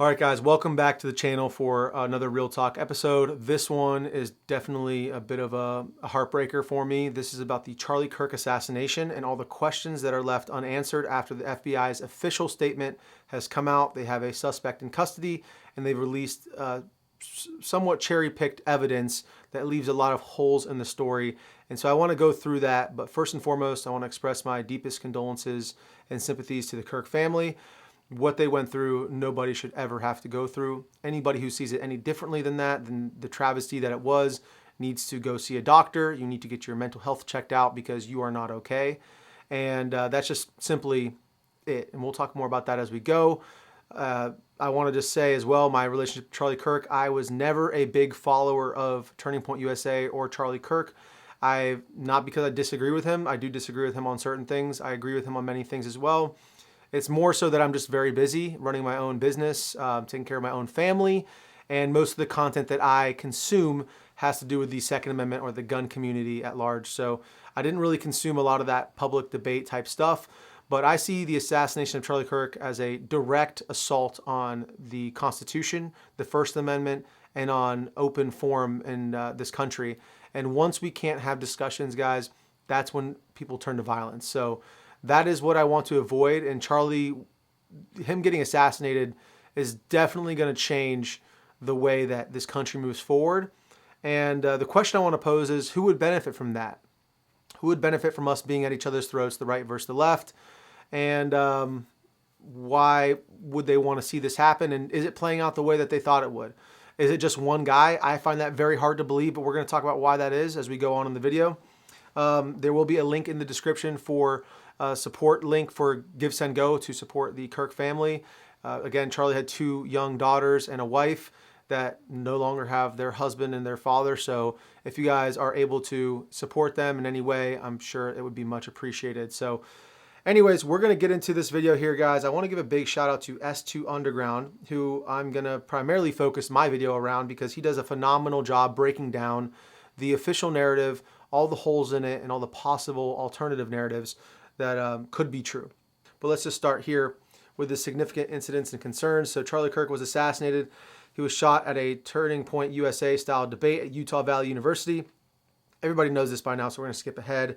All right, guys, welcome back to the channel for another Real Talk episode. This one is definitely a bit of a heartbreaker for me. This is about the Charlie Kirk assassination and all the questions that are left unanswered after the FBI's official statement has come out. They have a suspect in custody, and they've released somewhat cherry-picked evidence that leaves a lot of holes in the story. And so I want to go through that, but first and foremost, I want to express my deepest condolences and sympathies to the Kirk family. What they went through, nobody should ever have to go through. Anybody who sees it any differently than that, than the travesty that it was, needs to go see a doctor. You need to get your mental health checked out because you are not okay. And that's just simply it. And we'll talk more about that as we go. I want to just say as well, my relationship with Charlie Kirk, I was never a big follower of Turning Point USA or Charlie Kirk. Not because I disagree with him. I do disagree with him on certain things. I agree with him on many things as well. It's more so that I'm just very busy running my own business, taking care of my own family, and most of the content that I consume has to do with the Second Amendment or the gun community at large. So I didn't really consume a lot of that public debate type stuff, but I see the assassination of Charlie Kirk as a direct assault on the Constitution, the First Amendment, and on open forum in this country. And once we can't have discussions, guys, that's when people turn to violence. So that is what I want to avoid. And Charlie, him getting assassinated is definitely going to change the way that this country moves forward. And the question I want to pose is, who would benefit from that? Who would benefit from us being at each other's throats, the right versus the left? And why would they want to see this happen? And is it playing out the way that they thought it would? Is it just one guy? I find that very hard to believe, but we're going to talk about why that is as we go on in the video. There will be a link in the description for support link for Give, Send, Go to support the Kirk family. Again, Charlie had 2 young daughters and a wife that no longer have their husband and their father. So if you guys are able to support them in any way, I'm sure it would be much appreciated. So anyways, we're going to get into this video here, guys. I want to give a big shout out to S2 Underground, who I'm going to primarily focus my video around because he does a phenomenal job breaking down the official narrative, all the holes in it, and all the possible alternative narratives that could be true. But let's just start here with the significant incidents and concerns. So Charlie Kirk was assassinated. He was shot at a Turning Point USA style debate at Utah Valley University. Everybody knows this by now, so we're going to skip ahead.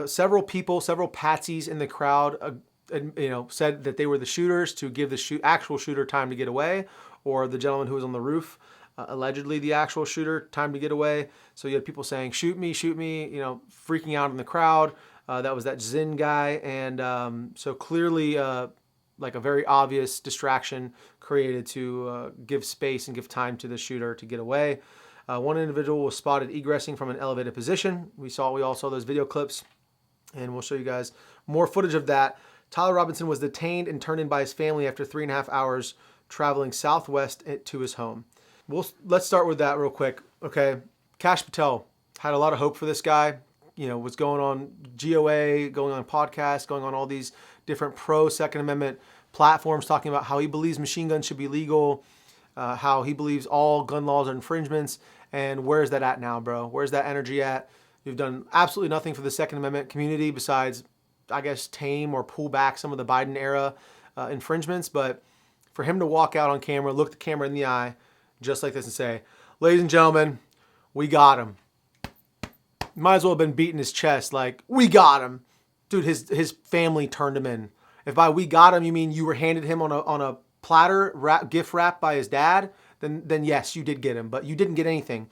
Several people, several patsies in the crowd, said that they were the shooters to give the actual shooter time to get away, or the gentleman who was on the roof, allegedly the actual shooter, time to get away. So you had people saying, shoot me, freaking out in the crowd. That was that Zinn guy. And so clearly like a very obvious distraction created to give space and give time to the shooter to get away. One individual was spotted egressing from an elevated position. We all saw those video clips, and we'll show you guys more footage of that. Tyler Robinson was detained and turned in by his family after 3.5 hours traveling southwest to his home. Let's start with that real quick. Okay, Kash Patel had a lot of hope for this guy. Was going on GOA, going on podcasts, going on all these different pro Second Amendment platforms, talking about how he believes machine guns should be legal, how he believes all gun laws are infringements. And where's that at now, bro? Where's that energy at? You've done absolutely nothing for the Second Amendment community besides, I guess, tame or pull back some of the Biden era infringements. But for him to walk out on camera, look the camera in the eye, just like this, and say, ladies and gentlemen, we got him. Might as well have been beating his chest like, we got him. Dude, his family turned him in. If by we got him, you mean you were handed him on a platter, gift wrapped by his dad, then yes, you did get him, but you didn't get anything.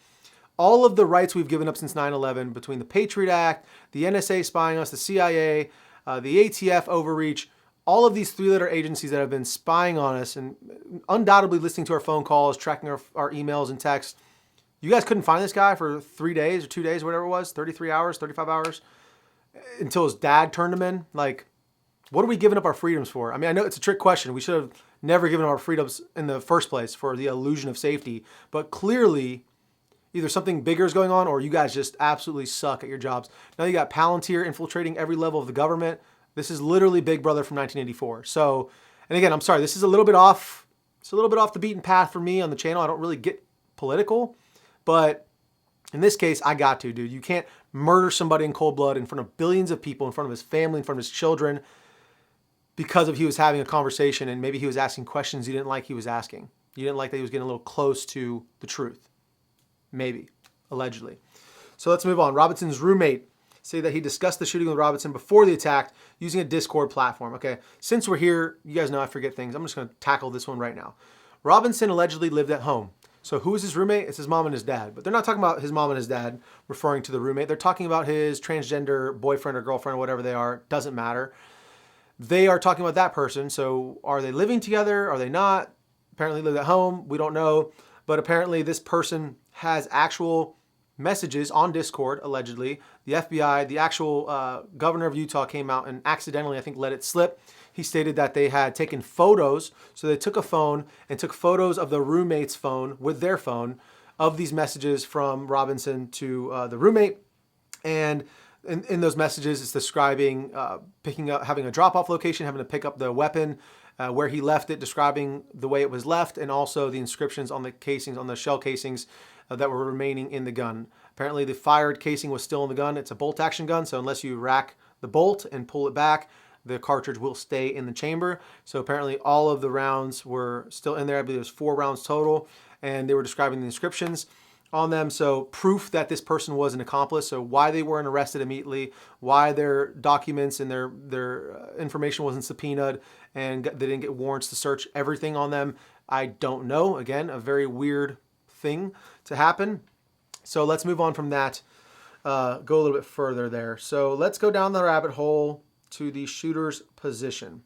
All of the rights we've given up since 9/11, between the Patriot Act, the NSA spying us, the CIA, the ATF overreach, all of these 3-letter agencies that have been spying on us and undoubtedly listening to our phone calls, tracking our emails and texts. You guys couldn't find this guy for 3 days or 2 days, whatever it was, 33 hours, 35 hours, until his dad turned him in. Like, what are we giving up our freedoms for? I mean, I know it's a trick question. We should have never given up our freedoms in the first place for the illusion of safety. But clearly, either something bigger is going on or you guys just absolutely suck at your jobs. Now you got Palantir infiltrating every level of the government. This is literally Big Brother from 1984. So, and again, I'm sorry, this is a little bit off. It's a little bit off the beaten path for me on the channel. I don't really get political, but in this case, I got to, dude. You can't murder somebody in cold blood in front of billions of people, in front of his family, in front of his children. because of he was having a conversation and maybe he was asking questions you didn't like he was asking. You didn't like that he was getting a little close to the truth. Maybe, allegedly. So let's move on. Robinson's roommate say that he discussed the shooting with Robinson before the attack using a Discord platform. Okay, since we're here, you guys know I forget things. I'm just going to tackle this one right now. Robinson allegedly lived at home. So who is his roommate? It's his mom and his dad. But they're not talking about his mom and his dad referring to the roommate. They're talking about his transgender boyfriend or girlfriend or whatever they are. Doesn't matter. They are talking about that person. So are they living together? Are they not? Apparently live at home. We don't know. But apparently this person has actual messages on Discord, allegedly. The FBI, the actual governor of Utah came out and accidentally, I think, let it slip. He stated that they had taken photos. So they took a phone and took photos of the roommate's phone with their phone of these messages from Robinson to the roommate. And in those messages, it's describing picking up, having a drop-off location, having to pick up the weapon, where he left it, describing the way it was left, and also the inscriptions on the casings, on the shell casings that were remaining in the gun. Apparently the fired casing was still in the gun. It's a bolt action gun, so unless you rack the bolt and pull it back, the cartridge will stay in the chamber. So apparently all of the rounds were still in there. I believe there's 4 rounds total, and they were describing the inscriptions on them. So proof that this person was an accomplice. So why they weren't arrested immediately, why their documents and their information wasn't subpoenaed, and they didn't get warrants to search everything on them, I don't know. Again, a very weird thing to happen. So let's move on from that, go a little bit further there. So let's go down the rabbit hole to the shooter's position.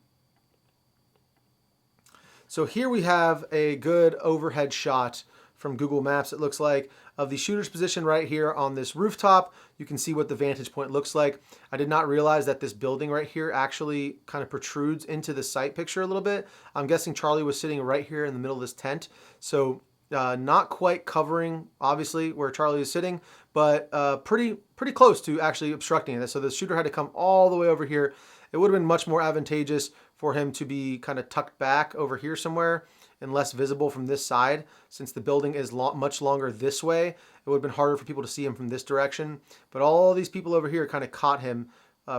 So here we have a good overhead shot from Google Maps, it looks like, of the shooter's position right here on this rooftop. You can see what the vantage point looks like. I did not realize that this building right here actually kind of protrudes into the sight picture a little bit. I'm guessing Charlie was sitting right here in the middle of this tent. So not quite covering, obviously, where Charlie is sitting, but pretty close to actually obstructing it. So the shooter had to come all the way over here. It would have been much more advantageous for him to be kind of tucked back over here somewhere and less visible from this side. Since the building is much longer this way, it would have been harder for people to see him from this direction. But all these people over here kind of caught him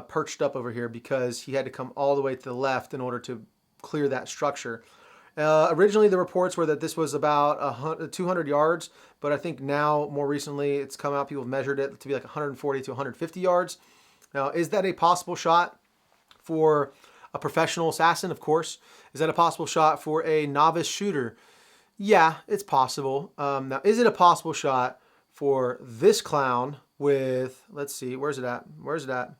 perched up over here because he had to come all the way to the left in order to clear that structure. Originally, the reports were that this was about 200 yards, but I think now, more recently, it's come out, people have measured it to be like 140 to 150 yards. Now, is that a possible shot for a professional assassin? Of course. Is that a possible shot for a novice shooter? Yeah, it's possible. Now, is it a possible shot for this clown with, let's see, where's it at? Where's it at?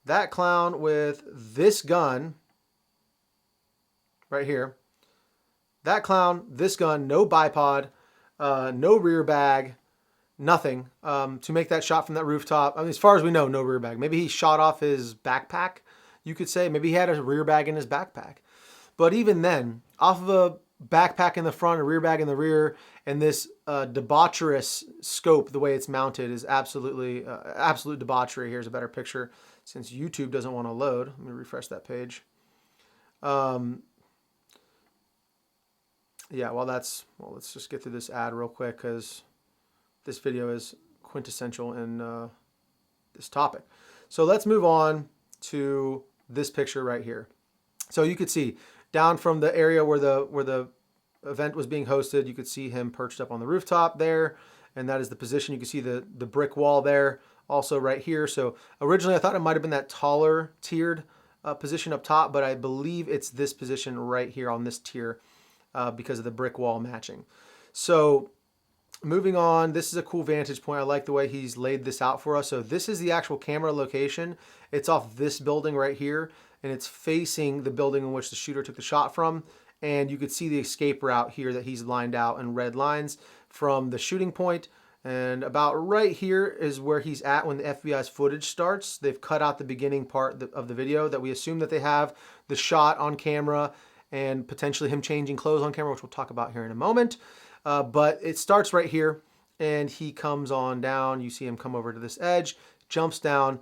That clown with this gun right here. That clown, this gun, no bipod, no rear bag, nothing, to make that shot from that rooftop. I mean, as far as we know, no rear bag. Maybe he shot off his backpack, you could say. Maybe he had a rear bag in his backpack. But even then, off of a backpack in the front, a rear bag in the rear, and this debaucherous scope, the way it's mounted, is absolutely absolute debauchery. Here's a better picture since YouTube doesn't want to load. Let me refresh that page. Yeah, well, let's just get through this ad real quick because this video is quintessential in this topic. So let's move on to this picture right here. So you could see down from the area where the event was being hosted, you could see him perched up on the rooftop there, and that is the position. You can see the brick wall there, also right here. So originally I thought it might have been that taller tiered position up top, but I believe it's this position right here on this tier because of the brick wall matching. So moving on, this is a cool vantage point. I like the way he's laid this out for us. So this is the actual camera location. It's off this building right here, and it's facing the building in which the shooter took the shot from. And you could see the escape route here that he's lined out in red lines from the shooting point. And about right here is where he's at when the FBI's footage starts. They've cut out the beginning part of the video that we assume that they have the shot on camera and potentially him changing clothes on camera, which we'll talk about here in a moment. But it starts right here, and he comes on down. You see him come over to this edge, jumps down,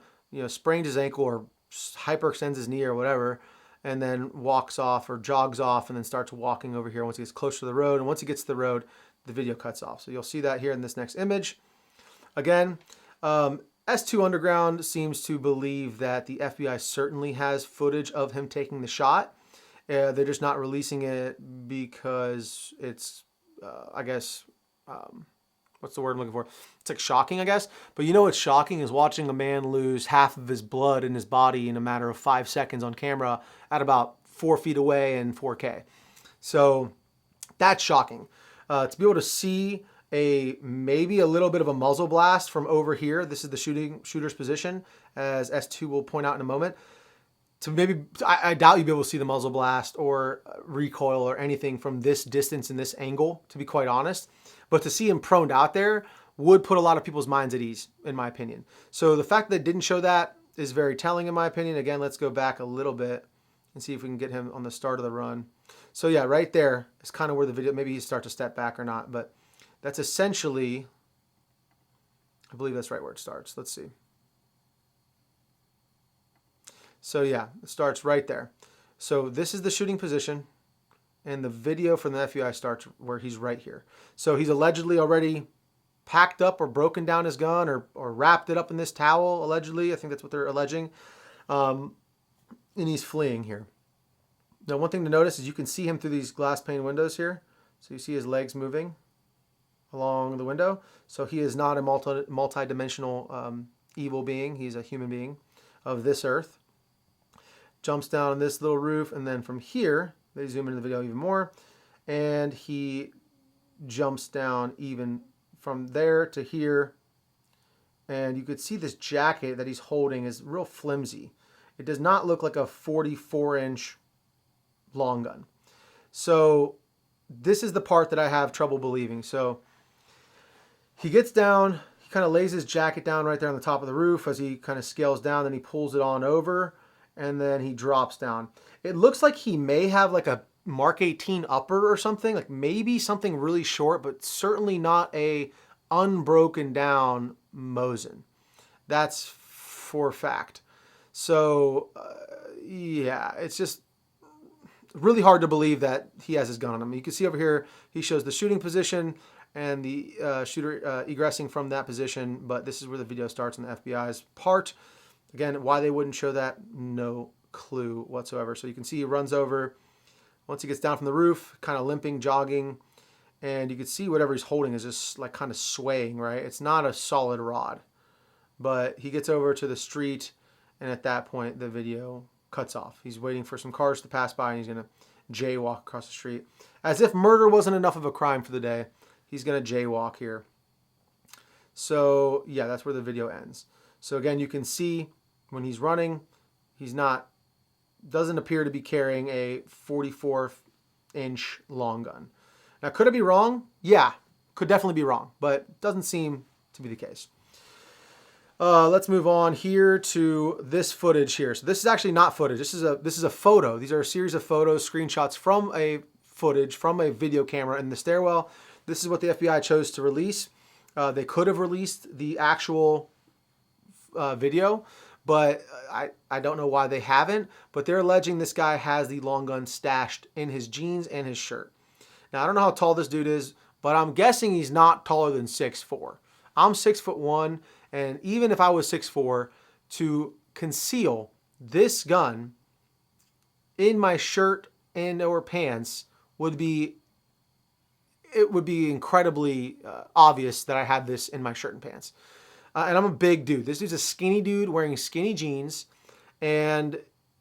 sprains his ankle or hyperextends his knee or whatever, and then walks off or jogs off and then starts walking over here once he gets close to the road. And once he gets to the road, the video cuts off. So you'll see that here in this next image. Again, S2 Underground seems to believe that the FBI certainly has footage of him taking the shot. They're just not releasing it because it's, I guess, what's the word I'm looking for? It's like shocking, I guess. But you know what's shocking is watching a man lose half of his blood in his body in a matter of 5 seconds on camera at about 4 feet away in 4K. So that's shocking. To be able to see maybe a little bit of a muzzle blast from over here. This is the shooter's position, as S2 will point out in a moment. To maybe, I doubt you'll be able to see the muzzle blast or recoil or anything from this distance and this angle, to be quite honest. But to see him proned out there would put a lot of people's minds at ease, in my opinion. So the fact that it didn't show that is very telling, in my opinion. Again, let's go back a little bit and see if we can get him on the start of the run. So yeah, right there is kind of where the video, maybe he starts to step back or not, but that's essentially, I believe that's right where it starts. Let's see. So yeah, it starts right there. So this is the shooting position, and the video from the FBI starts where he's right here. So he's allegedly already packed up or broken down his gun or wrapped it up in this towel, allegedly. I think that's what they're alleging. And he's fleeing here. Now, one thing to notice is you can see him through these glass pane windows here. So you see his legs moving along the window. So he is not a multi-dimensional evil being. He's a human being of this earth. Jumps down on this little roof, and then from here, they zoom into the video even more, and he jumps down even from there to here, and you could see this jacket that he's holding is real flimsy. It does not look like a 44-inch long gun. So this is the part that I have trouble believing. So he gets down, he kind of lays his jacket down right there on the top of the roof as he kind of scales down, then he pulls it on over, and then he drops down. It looks like he may have like a Mark 18 upper or something, like maybe something really short, but certainly not a unbroken down Mosin. That's for fact. So yeah, it's just really hard to believe that he has his gun on him. You can see over here, he shows the shooting position and the shooter egressing from that position, but this is where the video starts on the FBI's part. Again, why they wouldn't show that, no clue whatsoever. So you can see he runs over. Once he gets down from the roof, kind of limping, jogging, and you can see whatever he's holding is just like kind of swaying, right? It's not a solid rod. But he gets over to the street, and at that point, the video cuts off. He's waiting for some cars to pass by, and he's going to jaywalk across the street. As if murder wasn't enough of a crime for the day, he's going to jaywalk here. So, yeah, that's where the video ends. So, again, you can see when he's running, doesn't appear to be carrying a 44-inch long gun. Now, could it be wrong? Yeah, could definitely be wrong, but doesn't seem to be the case. Let's move on here to this footage here. So this is actually not footage. This is a photo. These are a series of photos, screenshots from a footage from a video camera in the stairwell. This is what the FBI chose to release. They could have released the actual video, but I don't know why they haven't. But they're alleging this guy has the long gun stashed in his jeans and his shirt. Now, I don't know how tall this dude is, but I'm guessing he's not taller than 6'4". I'm 6'1", and even if I was 6'4", to conceal this gun in my shirt and or pants would be incredibly obvious that I had this in my shirt and pants. And I'm a big dude. This dude's a skinny dude wearing skinny jeans, and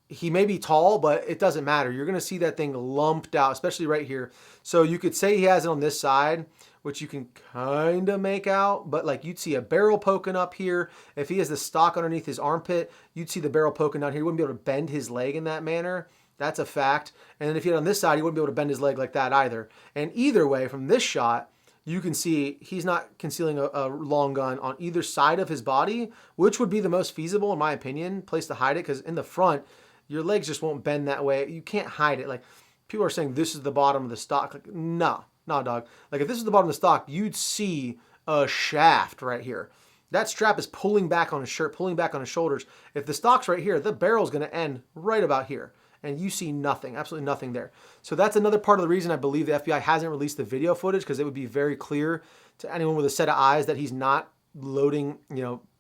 he may be tall, but it doesn't matter. You're going to see that thing lumped out, especially right here. So you could say he has it on this side, which you can kind of make out, but like you'd see a barrel poking up here. If he has the stock underneath his armpit, you'd see the barrel poking down here. He wouldn't be able to bend his leg in that manner. That's a fact. And then if he had on this side, he wouldn't be able to bend his leg like that either. And either way, from this shot, you can see he's not concealing a long gun on either side of his body, which would be the most feasible, in my opinion, place to hide it, because in the front, your legs just won't bend that way. You can't hide it. Like, people are saying this is the bottom of the stock. Like, no, dog. Like, if this is the bottom of the stock, you'd see a shaft right here. That strap is pulling back on his shirt, pulling back on his shoulders. If the stock's right here, the barrel's going to end right about here. And you see nothing, absolutely nothing there. So that's another part of the reason I believe the FBI hasn't released the video footage, because it would be very clear to anyone with a set of eyes that he's not loading,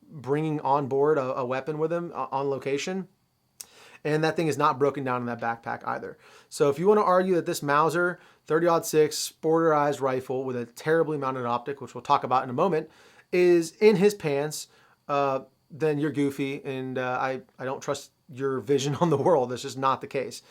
bringing on board a weapon with him on location. And that thing is not broken down in that backpack either. So if you want to argue that this Mauser 30-06 sporterized rifle with a terribly mounted optic, which we'll talk about in a moment, is in his pants, then you're goofy, and I don't trust your vision on the world. That's just not the case.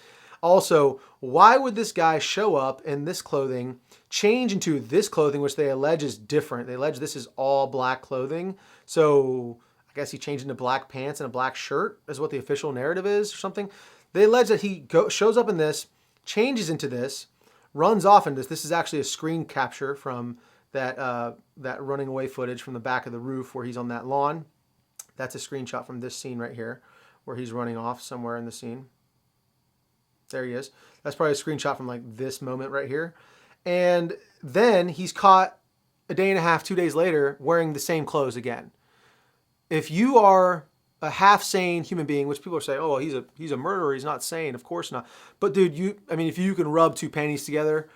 Also, why would this guy show up in this clothing, change into this clothing, which they allege is different? They allege this is all black clothing. So I guess he changed into black pants and a black shirt is what the official narrative is or something. They allege that he shows up in this, changes into this, runs off into this. This is actually a screen capture from that running away footage from the back of the roof where he's on that lawn. That's a screenshot from this scene right here where he's running off somewhere in the scene. There he is. That's probably a screenshot from like this moment right here. And then he's caught a day and a half, 2 days later, wearing the same clothes again. If you are a half sane human being, which people are saying, oh, he's a murderer, he's not sane. Of course not. But dude, if you can rub two panties together,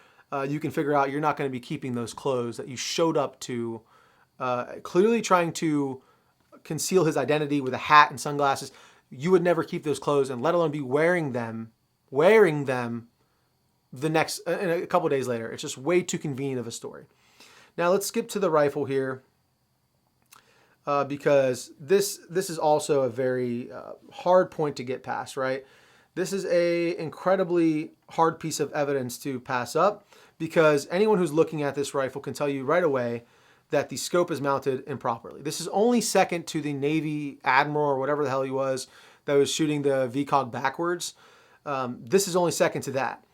you can figure out you're not going to be keeping those clothes that you showed up to, clearly trying to conceal his identity with a hat and sunglasses. You would never keep those clothes, and let alone be wearing them the next a couple days later. It's just way too convenient of a story. Now let's skip to the rifle here, because this is also a very hard point to get past, right? This is a incredibly hard piece of evidence to pass up, because anyone who's looking at this rifle can tell you right away that the scope is mounted improperly. This is only second to the Navy Admiral or whatever the hell he was that was shooting the VCOG backwards. This is only second to that.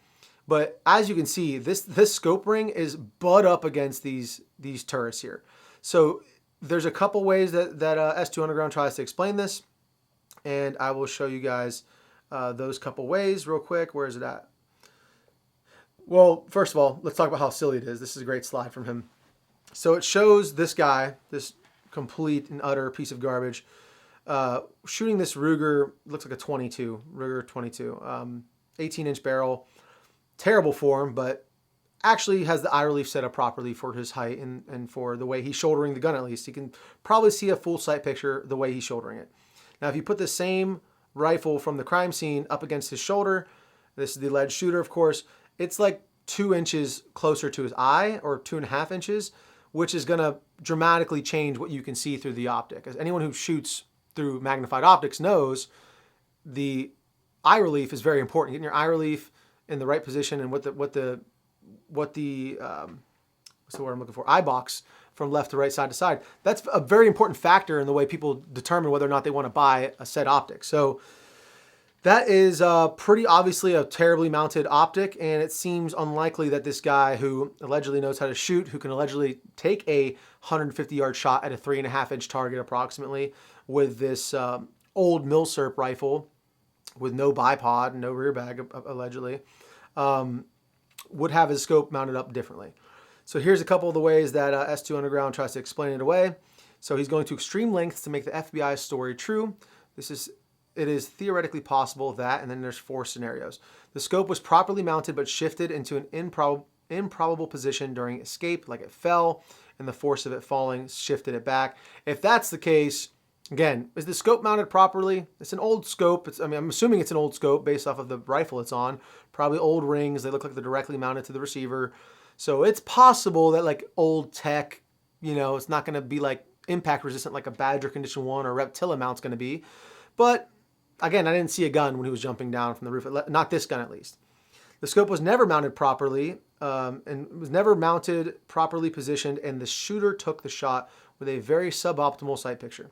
But as you can see, this scope ring is butt up against these turrets here. So there's a couple ways that S2 Underground tries to explain this, and I will show you guys those couple ways real quick. Where is it at? Well, first of all, let's talk about how silly it is. This is a great slide from him. So it shows this guy, this complete and utter piece of garbage, shooting this Ruger, looks like a 22, Ruger 22, 18-inch barrel. Terrible form, but actually has the eye relief set up properly for his height and for the way he's shouldering the gun at least. You can probably see a full sight picture the way he's shouldering it. Now, if you put the same rifle from the crime scene up against his shoulder, this is the alleged shooter, of course, it's like 2 inches closer to his eye, or 2.5 inches, which is going to dramatically change what you can see through the optic. As anyone who shoots through magnified optics knows, the eye relief is very important. Getting your eye relief in the right position and what's the word I'm looking for? Eye box from left to right, side to side. That's a very important factor in the way people determine whether or not they want to buy a set optic. So that is pretty obviously a terribly mounted optic, and it seems unlikely that this guy who allegedly knows how to shoot, who can allegedly take a 150-yard shot at a 3.5-inch target approximately with this old milsurp rifle with no bipod and no rear bag, allegedly, would have his scope mounted up differently. So here's a couple of the ways that S2 Underground tries to explain it away. So he's going to extreme lengths to make the FBI's story true. It is theoretically possible that, and then there's 4 scenarios. The scope was properly mounted but shifted into an improbable position during escape, like it fell, and the force of it falling shifted it back. If that's the case, again, is the scope mounted properly? It's an old scope. I'm assuming it's an old scope based off of the rifle it's on. Probably old rings. They look like they're directly mounted to the receiver. So it's possible that like old tech, it's not going to be like impact resistant like a Badger Condition 1 or Reptila mount's going to be. But again, I didn't see a gun when he was jumping down from the roof. Not this gun, at least. The scope was never mounted properly, and was never mounted properly positioned, and the shooter took the shot with a very suboptimal sight picture.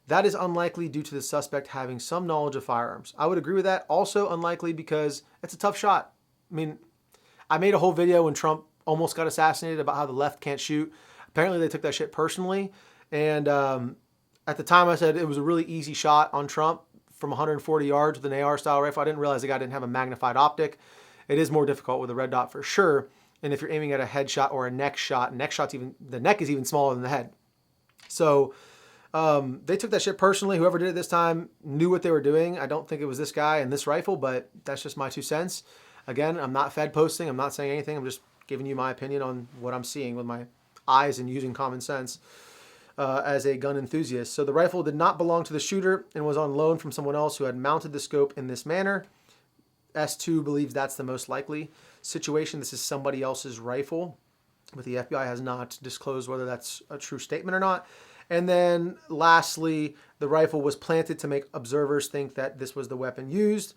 That is unlikely due to the suspect having some knowledge of firearms. I would agree with that. Also unlikely because it's a tough shot. I made a whole video when Trump almost got assassinated about how the left can't shoot. Apparently they took that shit personally. And at the time I said it was a really easy shot on Trump from 140 yards with an AR style rifle. I didn't realize the guy didn't have a magnified optic. It is more difficult with a red dot for sure. And if you're aiming at a headshot or a neck shot, the neck is even smaller than the head. So they took that shit personally. Whoever did it this time knew what they were doing. I don't think it was this guy and this rifle, but that's just my 2 cents. Again, I'm not Fed posting. I'm not saying anything. I'm just giving you my opinion on what I'm seeing with my eyes and using common sense. as a gun enthusiast. So the rifle did not belong to the shooter and was on loan from someone else who had mounted the scope in this manner. S2 believes that's the most likely situation. This is somebody else's rifle, but the FBI has not disclosed whether that's a true statement or not. And then lastly, the rifle was planted to make observers think that this was the weapon used.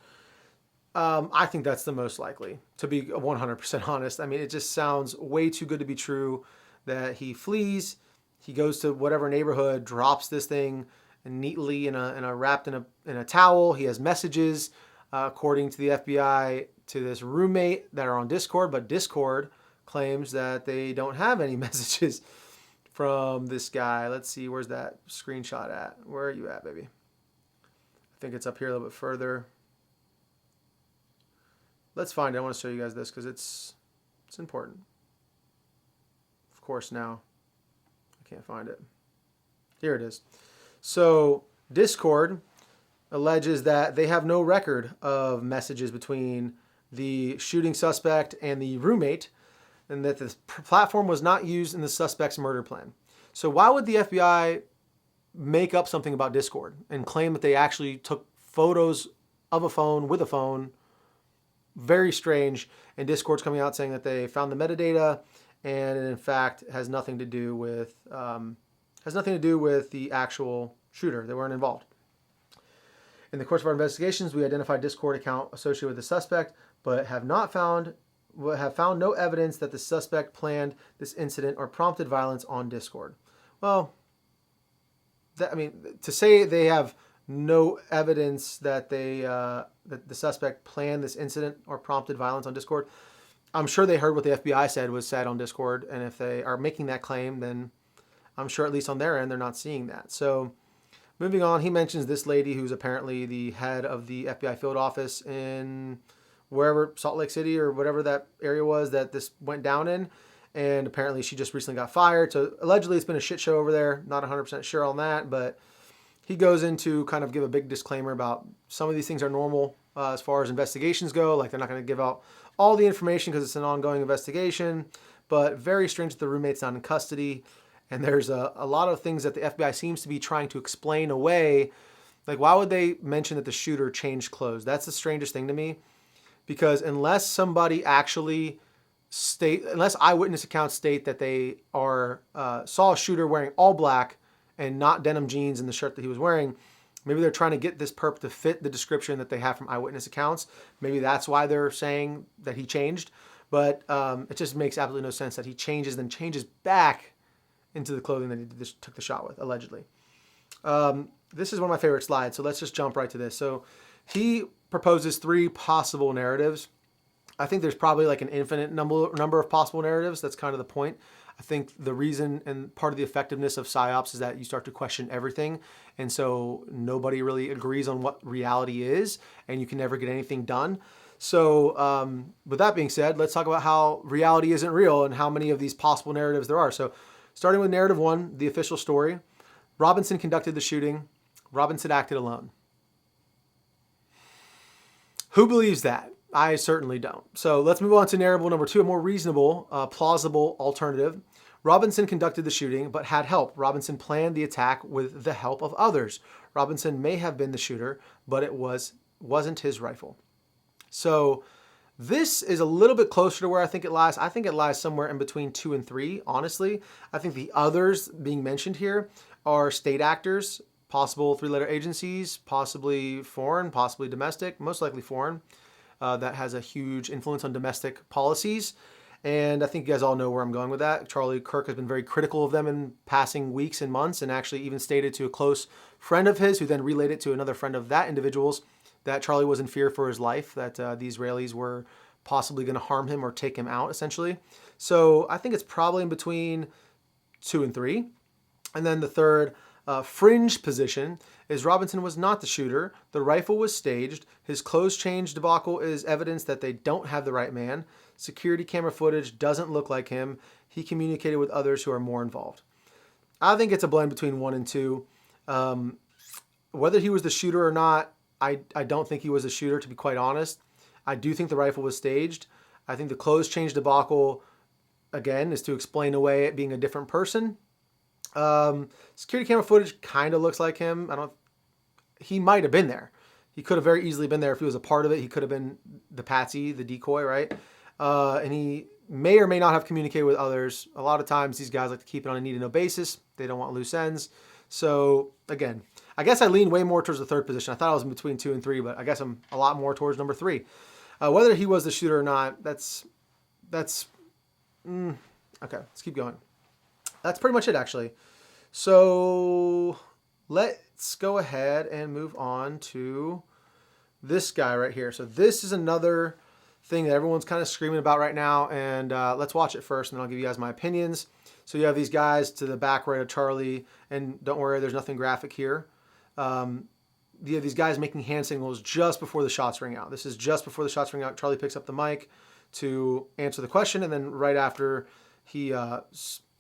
I think that's the most likely, to be 100% honest. I mean, it just sounds way too good to be true that he flees, he goes to whatever neighborhood, drops this thing neatly in a wrapped in a towel. He has messages, according to the FBI, to this roommate that are on Discord, but Discord claims that they don't have any messages from this guy. Let's see, where's that screenshot at? Where are you at, baby? I think it's up here a little bit further. Let's find it. I want to show you guys this because it's important. Of course, now I can't find it. Here it is. So Discord alleges that they have no record of messages between the shooting suspect and the roommate, and that the platform was not used in the suspect's murder plan. So why would the FBI make up something about Discord and claim that they actually took photos of a phone with a phone? Very strange. And Discord's coming out saying that they found the metadata, and it in fact has nothing to do with the actual shooter. They weren't involved. In the course of our investigations, we identified Discord account associated with the suspect, but have found no evidence that the suspect planned this incident or prompted violence on Discord. Well, to say they have no evidence that that the suspect planned this incident or prompted violence on Discord, I'm sure they heard what the FBI said was said on Discord, and if they are making that claim, then I'm sure at least on their end they're not seeing that. So moving on, he mentions this lady who's apparently the head of the FBI field office in wherever, Salt Lake City or whatever that area was that this went down in. And apparently she just recently got fired. So allegedly it's been a shit show over there. Not 100% sure on that, but he goes into kind of give a big disclaimer about some of these things are normal as far as investigations go. Like they're not going to give out all the information because it's an ongoing investigation, but very strange that the roommate's not in custody. And there's a lot of things that the FBI seems to be trying to explain away. Like, why would they mention that the shooter changed clothes? That's the strangest thing to me, because unless somebody actually unless eyewitness accounts state that they saw a shooter wearing all black and not denim jeans and the shirt that he was wearing, maybe they're trying to get this perp to fit the description that they have from eyewitness accounts. Maybe that's why they're saying that he changed, but it just makes absolutely no sense that he changes back into the clothing that he took the shot with, allegedly. This is one of my favorite slides, so let's just jump right to this. So he proposes 3 possible narratives. I think there's probably like an infinite number of possible narratives. That's kind of the point. I think the reason and part of the effectiveness of PSYOPs is that you start to question everything. And so nobody really agrees on what reality is, and you can never get anything done. So with that being said, let's talk about how reality isn't real and how many of these possible narratives there are. So starting with narrative 1, the official story. Robinson conducted the shooting. Robinson acted alone. Who believes that? I certainly don't. So let's move on to narrative number 2, a more reasonable, plausible alternative. Robinson conducted the shooting, but had help. Robinson planned the attack with the help of others. Robinson may have been the shooter, but it wasn't his rifle. So this is a little bit closer to where I think it lies. I think it lies somewhere in between 2 and 3, honestly. I think the others being mentioned here are state actors, possible 3-letter agencies, possibly foreign, possibly domestic, most likely foreign. That has a huge influence on domestic policies. And I think you guys all know where I'm going with that. Charlie Kirk has been very critical of them in passing weeks and months, and actually even stated to a close friend of his, who then relayed it to another friend of that individual's, that Charlie was in fear for his life, that the Israelis were possibly going to harm him or take him out, essentially. So I think it's probably in between 2 and 3. And then the third fringe position is Robinson was not the shooter. The rifle was staged. His clothes change debacle is evidence that they don't have the right man. Security camera footage doesn't look like him. He communicated with others who are more involved. I think it's a blend between 1 and 2. Whether he was the shooter or not, I don't think he was a shooter, to be quite honest. I do think the rifle was staged. I think the clothes change debacle, again, is to explain away it being a different person. Security camera footage kind of looks like him. He might have been there. He could have very easily been there if he was a part of it. He could have been the patsy, the decoy, right? And he may or may not have communicated with others. A lot of times these guys like to keep it on a need-to-know basis. They don't want loose ends. So again, I guess I lean way more towards the third position. I thought I was in between 2 and 3, but I guess I'm a lot more towards number 3. Whether he was the shooter or not, that's okay. Let's keep going. That's pretty much it, actually. So let's go ahead and move on to this guy right here. So this is another thing that everyone's kind of screaming about right now, and let's watch it first, and then I'll give you guys my opinions. So you have these guys to the back right of Charlie, and don't worry, there's nothing graphic here. You have these guys making hand signals just before the shots ring out. This is just before the shots ring out. Charlie picks up the mic to answer the question, and then right after he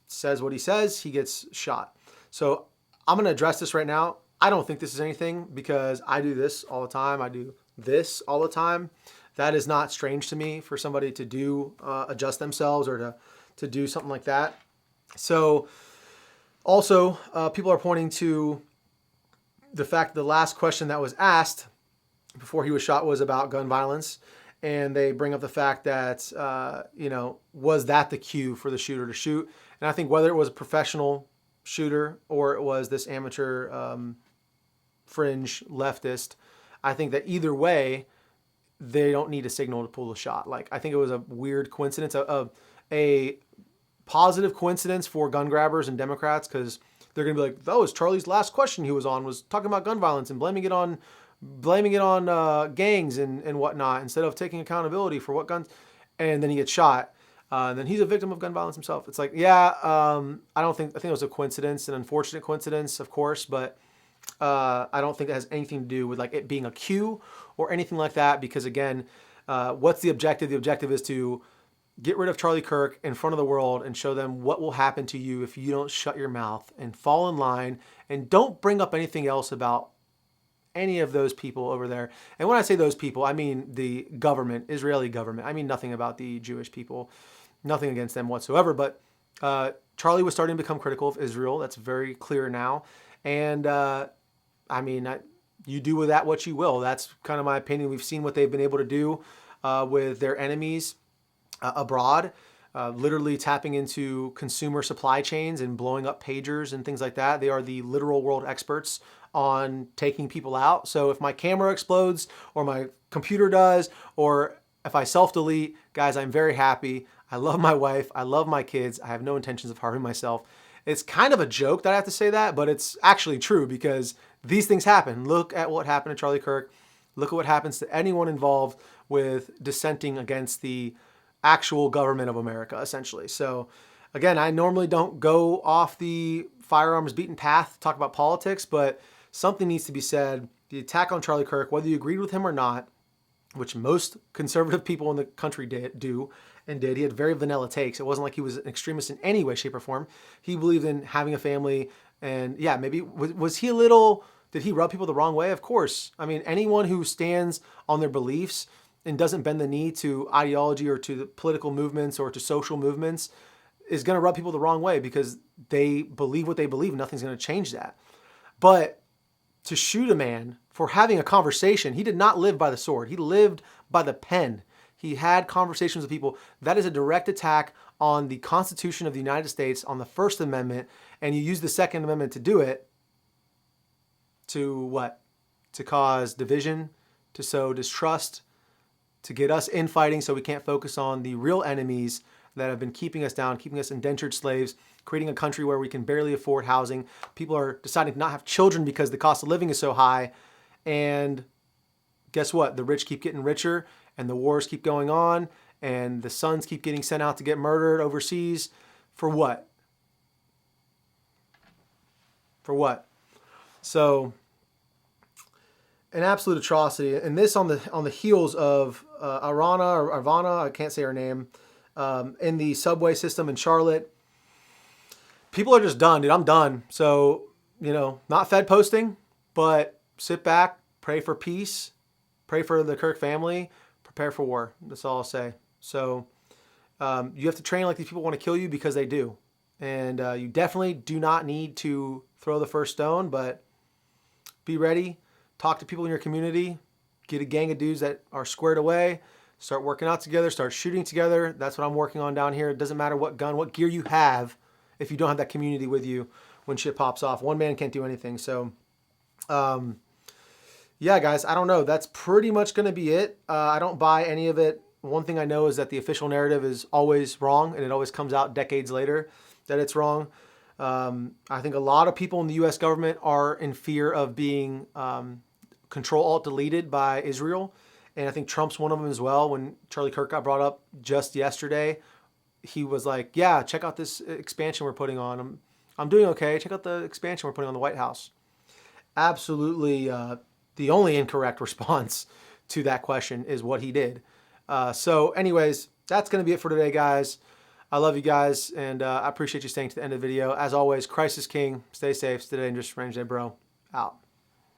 says what he says, he gets shot. So I'm going to address this right now. I don't think this is anything because I do this all the time. I do this all the time. That is not strange to me for somebody to do adjust themselves or to do something like that. So also, people are pointing to the fact the last question that was asked before he was shot was about gun violence. And they bring up the fact that, was that the cue for the shooter to shoot? And I think whether it was a professional shooter or it was this amateur fringe leftist, I think that either way, they don't need a signal to pull the shot. Like, I think it was a weird coincidence, a positive coincidence for gun grabbers and Democrats, because they're going to be like, that was Charlie's last question he was on, was talking about gun violence and blaming it on gangs and whatnot, instead of taking accountability for what guns, and then he gets shot. And then he's a victim of gun violence himself. It's like, I think it was a coincidence, an unfortunate coincidence, of course, but I don't think it has anything to do with like it being a cue or anything like that, because again, what's the objective? The objective is to get rid of Charlie Kirk in front of the world and show them what will happen to you if you don't shut your mouth and fall in line and don't bring up anything else about any of those people over there. And when I say those people, I mean the government, Israeli government. I mean nothing about the Jewish people, nothing against them whatsoever. But Charlie was starting to become critical of Israel. That's very clear now. And you do with that what you will. That's kind of my opinion. We've seen what they've been able to do with their enemies abroad, literally tapping into consumer supply chains and blowing up pagers and things like that. They are the literal world experts on taking people out. So if my camera explodes or my computer does, or if I self-delete, guys, I'm very happy. I love my wife. I love my kids. I have no intentions of harming myself. It's kind of a joke that I have to say that, but it's actually true because these things happen. Look at what happened to Charlie Kirk. Look at what happens to anyone involved with dissenting against the actual government of America, essentially. So again, I normally don't go off the firearms beaten path, talk about politics, but something needs to be said. The attack on Charlie Kirk, whether you agreed with him or not, which most conservative people in the country did, he had very vanilla takes. It wasn't like he was an extremist in any way, shape, or form. He believed in having a family, and yeah, maybe was he a little, did he rub people the wrong way? Of course. I mean, anyone who stands on their beliefs and doesn't bend the knee to ideology or to the political movements or to social movements is going to rub people the wrong way because they believe what they believe. Nothing's going to change that. But to shoot a man for having a conversation, he did not live by the sword. He lived by the pen. He had conversations with people. That is a direct attack on the Constitution of the United States, on the First Amendment, and you use the Second Amendment to do it. To what? To cause division, to sow distrust, to get us infighting so we can't focus on the real enemies that have been keeping us down, keeping us indentured slaves, creating a country where we can barely afford housing. People are deciding to not have children because the cost of living is so high. And guess what? The rich keep getting richer and the wars keep going on and the sons keep getting sent out to get murdered overseas. For what? For what? So an absolute atrocity. And this on the heels of Arvana, I can't say her name, in the subway system in Charlotte. People are just done, dude. I'm done. So, not Fed posting, but sit back, pray for peace, pray for the Kirk family, prepare for war. That's all I'll say. So you have to train like these people want to kill you because they do. And you definitely do not need to throw the first stone, but be ready. Talk to people in your community. Get a gang of dudes that are squared away. Start working out together. Start shooting together. That's what I'm working on down here. It doesn't matter what gun, what gear you have, if you don't have that community with you when shit pops off. One man can't do anything. So, yeah, guys, I don't know. That's pretty much going to be it. I don't buy any of it. One thing I know is that the official narrative is always wrong, and it always comes out decades later that it's wrong. I think a lot of people in the U.S. government are in fear of being Control-Alt-Deleted by Israel, and I think Trump's one of them as well. When Charlie Kirk got brought up just yesterday, he was like, yeah, check out this expansion we're putting on. I'm doing okay. Check out the expansion we're putting on the White House. Absolutely the only incorrect response to that question is what he did. So anyways, that's going to be it for today, guys. I love you guys, and I appreciate you staying to the end of the video. As always, Christ is King. Stay safe. Stay dangerous. Range Day, bro. Out.